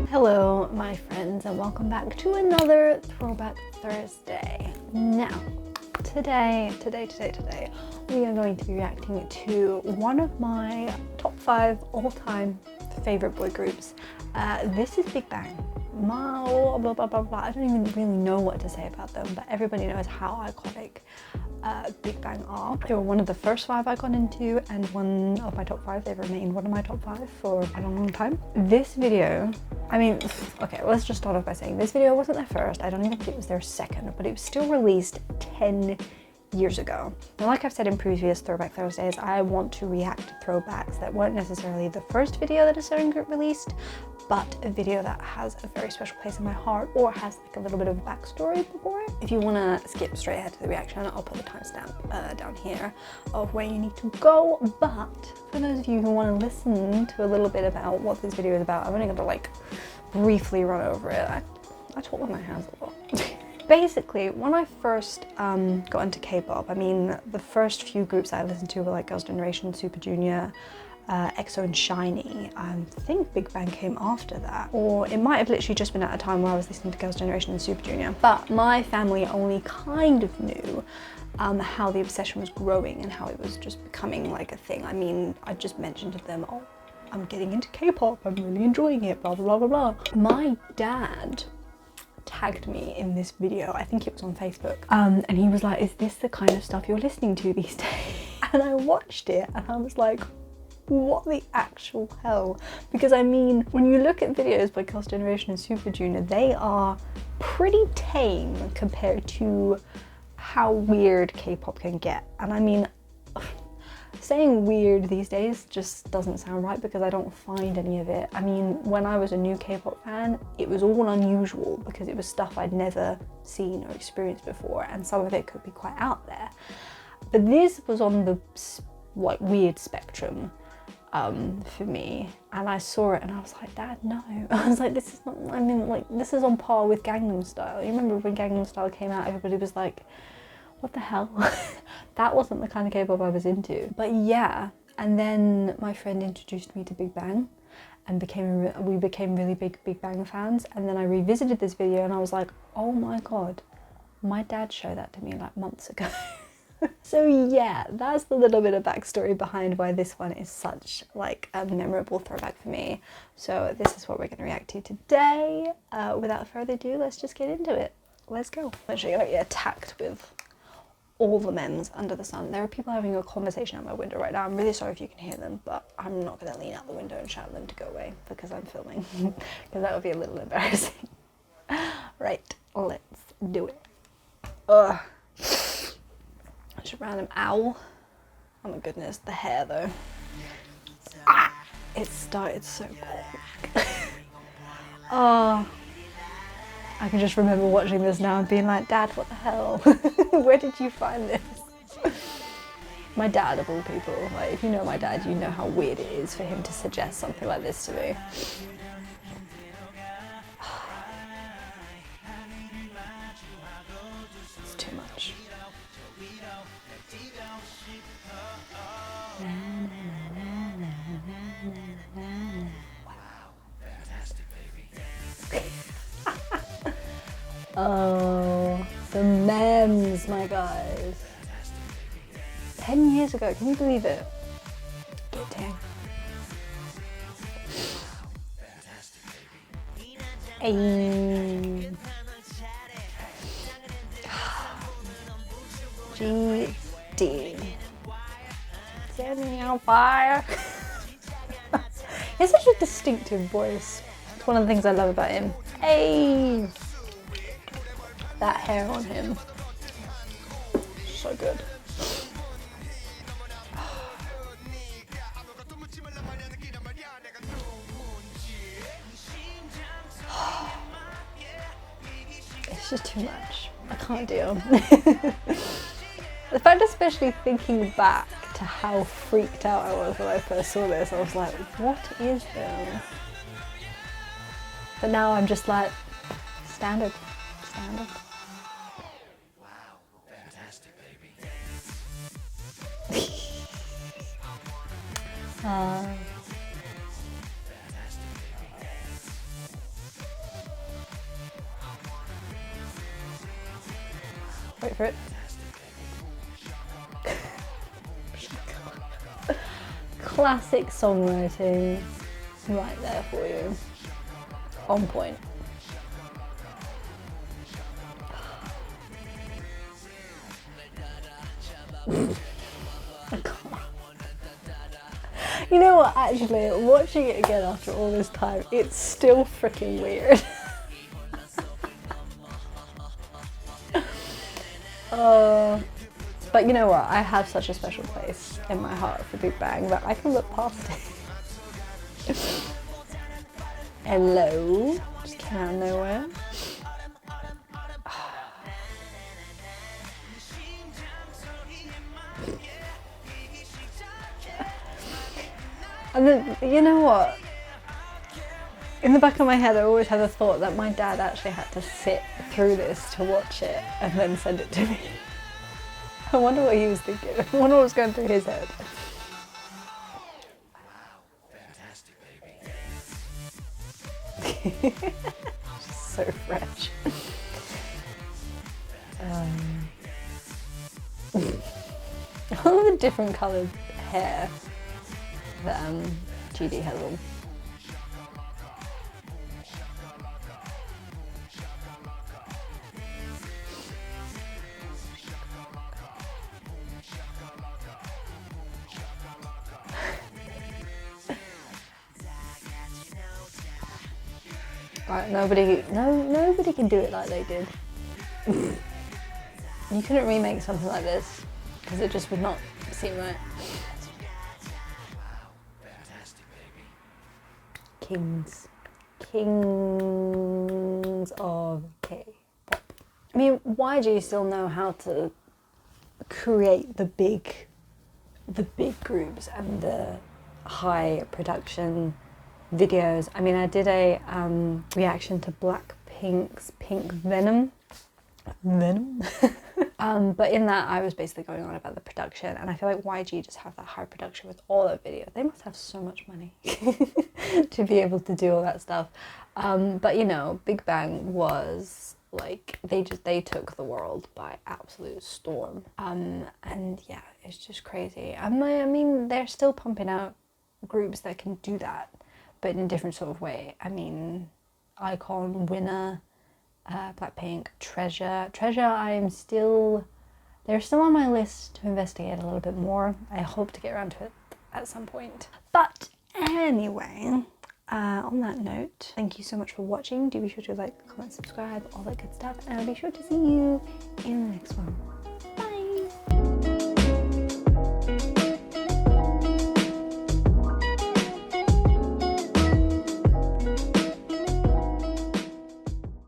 Hello my friends, and welcome back to another Throwback Thursday. Now, today we are going to be reacting to one of my top 5 all-time favorite boy groups. This is Big Bang. Blah, blah, blah, blah, blah. I don't even really know what to say about them, but everybody knows how iconic Big Bang are. They were one of the first 5 I got into, and one of my top 5. They've remained one of my top 5 for a long, long time. This video, I mean, okay, let's just start off by saying this video wasn't their first. I don't even think it was their second, but it was still released 10 years ago. And like I've said in previous Throwback Thursdays, I want to react to throwbacks that weren't necessarily the first video that a certain group released, but a video that has a very special place in my heart or has like a little bit of a backstory before it. If you want to skip straight ahead to the reaction, I'll put the timestamp down here of where you need to go. But for those of you who want to listen to a little bit about what this video is about, I'm only going to like briefly run over it. I talk with my hands a lot. Basically, when I first got into K-pop, I mean, the first few groups I listened to were like Girls' Generation, Super Junior, EXO and SHINee. I think Big Bang came after that, or it might have literally just been at a time where I was listening to Girls' Generation and Super Junior. But my family only kind of knew how the obsession was growing and how it was just becoming like a thing. I mean, I just mentioned to them, oh, I'm getting into K-pop, I'm really enjoying it, blah, blah, blah, blah, blah. My dad tagged me in this video, I think it was on Facebook, and he was like, is this the kind of stuff you're listening to these days? And I watched it and I was like, what the actual hell? Because I mean, when you look at videos by Girls' Generation and Super Junior, they are pretty tame compared to how weird K-pop can get. And I mean, saying weird these days just doesn't sound right because I don't find any of it. I mean, when I was a new K-pop fan, it was all unusual because it was stuff I'd never seen or experienced before, and some of it could be quite out there. But this was on the like weird spectrum for me, and I saw it and I was like, Dad, no. I was like, this is not, I mean, like, this is on par with Gangnam Style. You remember when Gangnam Style came out, everybody was like, what the hell? That wasn't the kind of K-pop I was into. But yeah, and then my friend introduced me to Big Bang and we became really big Big Bang fans. And then I revisited this video and I was like, oh my God, my dad showed that to me like months ago. So yeah, that's the little bit of backstory behind why this one is such like a memorable throwback for me. So this is what we're gonna react to today. Without further ado, let's just get into it. Let's go. I'm actually gonna get attacked with all the memes under the sun. There are people having a conversation out my window right now. I'm really sorry if you can hear them, but I'm not gonna lean out the window and shout at them to go away because I'm filming, because that would be a little embarrassing. Right, let's do it. Ugh. Just a random owl. Oh my goodness, the hair though. Ah, it started so quick. Oh, I can just remember watching this now and being like, Dad, what the hell? Where did you find this? My dad, of all people, like, if you know my dad, you know how weird it is for him to suggest something like this to me. It's too much. Oh, the memes, my guys. 10 years ago, can you believe it? Get 10. Ayy. GD. Set me on fire. He has such a distinctive voice. It's one of the things I love about him. Hey, that hair on him, so good. It's just too much. I can't deal. The fact, especially thinking back to how freaked out I was when I first saw this, I was like, what is this? But now I'm just like, standard. Wow, fantastic, baby. Wait for it. Classic songwriting right there for you. On point. You know what, actually, watching it again after all this time, it's still freaking weird. But you know what, I have such a special place in my heart for Big Bang that I can look past it. Hello, just came out of nowhere. And then, you know what? In the back of my head, I always had the thought that my dad actually had to sit through this to watch it and then send it to me. I wonder what he was thinking. I wonder what was going through his head. Wow, fantastic, baby. So fresh. All the different coloured hair that GD has on. Right, nobody can do it like they did. You couldn't remake something like this because it just would not seem right. Kings of K-pop. I mean, why do you still know how to create the big groups and the high production videos? I mean, I did a reaction to Blackpink's Pink Venom. But in that I was basically going on about the production, and I feel like YG just have that high production with all their videos. They must have so much money to be able to do all that stuff. But you know, Big Bang was like, they took the world by absolute storm. And yeah, it's just crazy. I mean, they're still pumping out groups that can do that, but in a different sort of way. I mean, Icon, Winner, Blackpink, Treasure, they're still on my list to investigate a little bit more. I hope to get around to it at some point. But anyway, on that note, thank you so much for watching. Do be sure to like, comment, subscribe, all that good stuff, and I'll be sure to see you in the next one.